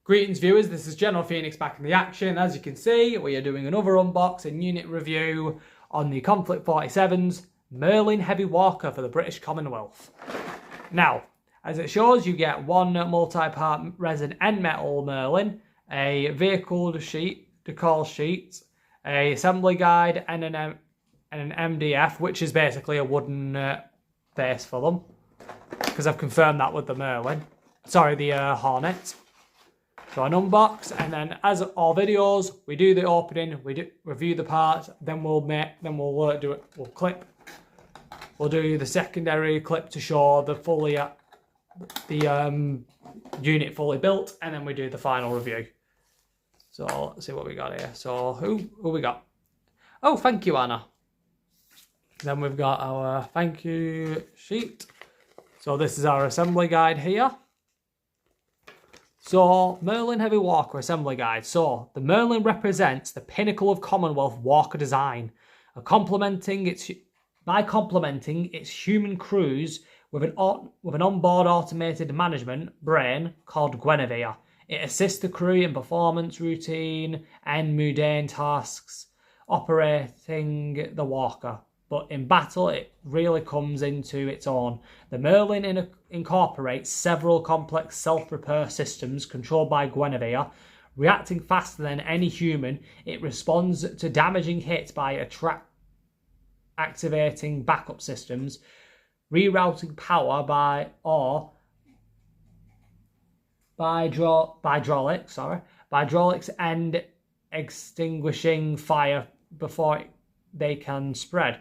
Greetings viewers, this is General Phoenix back in the action. As you can see, we are doing another unboxing unit review on the Konflikt 47's Merlin Heavy Walker for the British Commonwealth. Now, as it shows, you get one multi-part resin and metal Merlin, a vehicle sheet, decal sheet, a assembly guide, and an MDF, which is basically a wooden base for them, because I've confirmed that with the Merlin. Sorry, the Hornet. So an unbox, and then as all videos, we do the opening, we review the parts, then we'll clip. We'll do the secondary clip to show the unit fully built, and then we do the final review. So let's see what we got here. So who we got? Oh, thank you, Anna. Then we've got our thank you sheet. So this is our assembly guide here. So, Merlin Heavy Walker Assembly Guide. So, the Merlin represents the pinnacle of Commonwealth Walker design, by complementing its human crews with an onboard automated management brain called Guinevere. It assists the crew in performance routine and mundane tasks operating the Walker. But in battle, it really comes into its own. The Merlin incorporates several complex self-repair systems controlled by Guinevere. Reacting faster than any human, it responds to damaging hits by activating backup systems, rerouting power by hydraulics, and extinguishing fire before they can spread.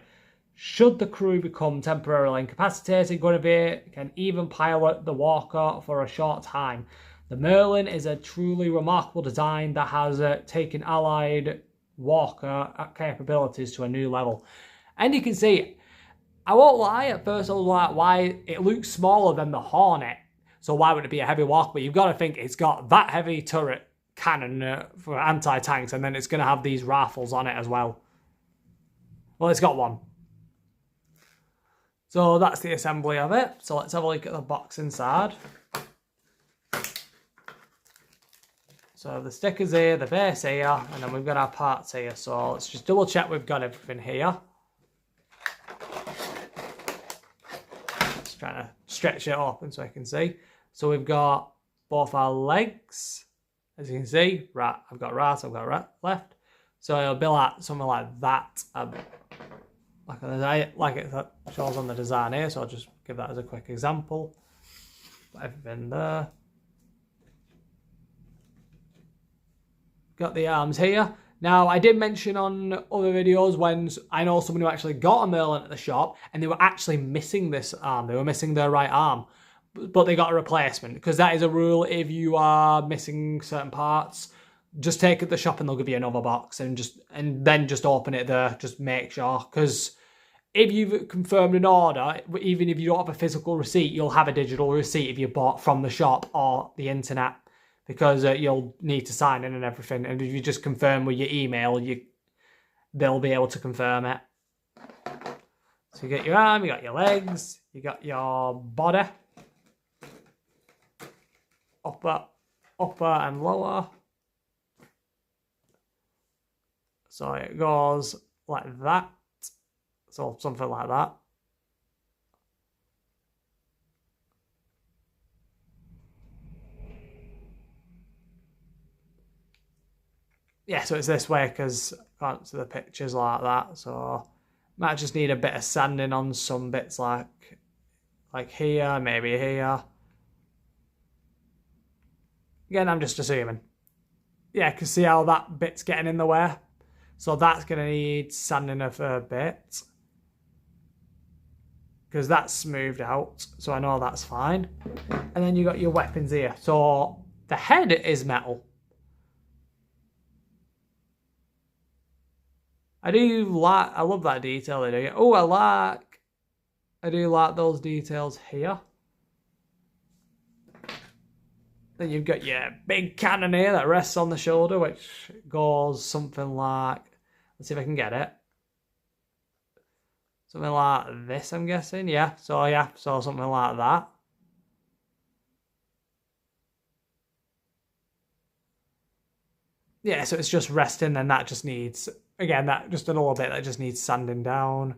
Should the crew become temporarily incapacitated, Guinevere can even pilot the Walker for a short time. The Merlin is a truly remarkable design that has taken Allied Walker capabilities to a new level. And you can see, I won't lie, at first I was like, why it looks smaller than the Hornet. So why would it be a heavy Walker? But you've got to think it's got that heavy turret cannon for anti-tanks, and then it's going to have these rifles on it as well. Well, it's got one. So that's the assembly of it. So let's have a look at the box inside. So the stickers here, the base here, and then we've got our parts here. So let's just double check we've got everything here. Just trying to stretch it open so I can see. So we've got both our legs, as you can see. Right, I've got right, I've got right, left. So it'll be like something like that. Like it shows on the design here, so I'll just give that as a quick example. Got everything there. Got the arms here. Now, I did mention on other videos when I know someone who actually got a Merlin at the shop and they were actually missing this arm. They were missing their right arm, but they got a replacement, because that is a rule. If you are missing certain parts, just take it to the shop and they'll give you another box, and then just open it there. Just make sure, because if you've confirmed an order, even if you don't have a physical receipt, you'll have a digital receipt if you bought from the shop or the internet, because you'll need to sign in and everything. And if you just confirm with your email, they'll be able to confirm it. So you got your arm, you got your legs, you got your body, upper and lower. So it goes like that. So something like that. Yeah, so it's this way because I can't see the pictures like that. So might just need a bit of sanding on some bits like here, maybe here. Again, I'm just assuming. Yeah, because see how that bit's getting in the way? So that's going to need sanding a fair bit, because that's smoothed out, so I know that's fine. And then you got your weapons here. So the head is metal. I love that detail they do. Oh, I do like those details here. Then you've got your big cannon here that rests on the shoulder, which goes something like, let's see if I can get it. Something like this, I'm guessing. Yeah, so something like that. yeah, so it's just resting, then that just needs, again, that just a little bit that just needs sanding down.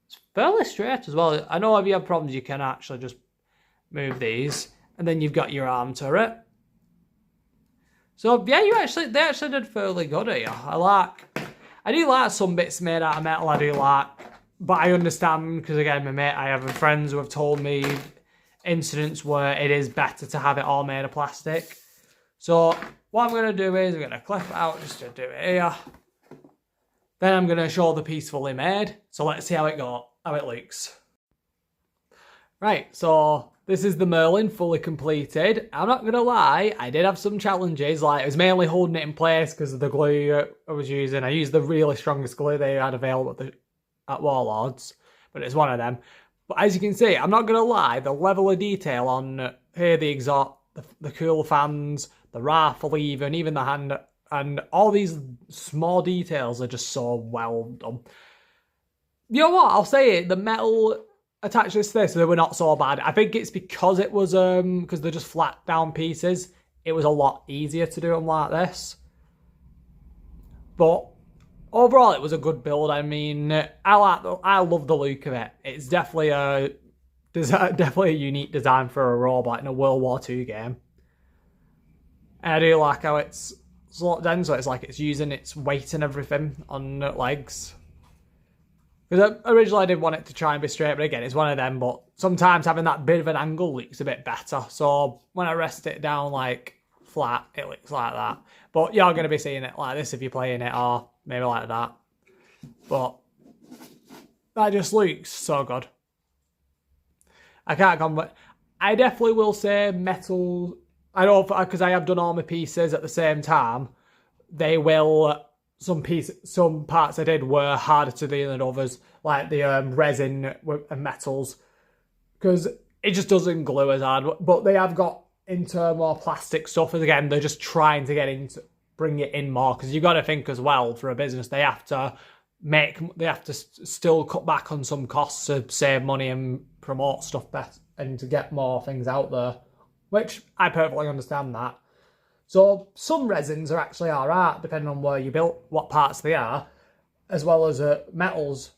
It's fairly straight as well. I know if you have problems, you can actually just move these, and then you've got your arm turret. So yeah, they actually did fairly good here. I do like some bits made out of metal. I do like, but I understand because again, I have friends who have told me incidents where it is better to have it all made of plastic. So what I'm going to do is I'm going to clip it out just to do it here. Then I'm going to show the piece fully made. So let's see how it looks. Right, so this is the Merlin fully completed. I'm not going to lie, I did have some challenges. Like, it was mainly holding it in place because of the glue I was using. I used the really strongest glue they had available at Warlords, but it's one of them. But as you can see, I'm not going to lie, the level of detail on here, the exhaust, the cool fans, the rifle even the hand, and all these small details are just so well done. You know what, I'll say it, the metal attached to this, they were not so bad. I think it's because it was, because they're just flat down pieces, it was a lot easier to do them like this. But overall, it was a good build. I mean, I love the look of it. It's definitely a unique design for a robot in a World War II game. And I do like how it's slotted down, so it's like it's using its weight and everything on legs. Because originally I did want it to try and be straight, but again, it's one of them, but sometimes having that bit of an angle looks a bit better. So when I rest it down like flat, it looks like that. But you're going to be seeing it like this if you're playing it, or maybe like that. But that just looks so good. I can't comment. I definitely will say metal, I know because I have done all my pieces at the same time, they will... Some parts I did were harder to do than others, like the resin and metals, because it just doesn't glue as hard. But they have got into more plastic stuff. Again, they're just trying to bring it in more, because you've got to think as well, for a business, they have to still cut back on some costs to save money and promote stuff better and to get more things out there, which I perfectly understand that. So some resins are actually alright, depending on where you built, what parts they are, as well as metals.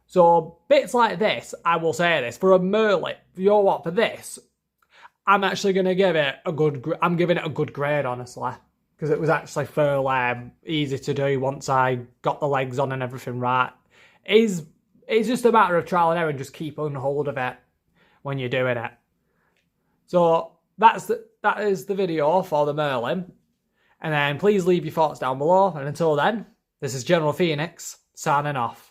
So bits like this, I will say this, for a Merlin, you know what, for this, I'm actually going to give it I'm giving it a good grade, honestly. Because it was actually fairly easy to do once I got the legs on and everything right. It's just a matter of trial and error and just keep on hold of it when you're doing it. So that is the video for the Merlin. And then please leave your thoughts down below. And until then, this is General Phoenix signing off.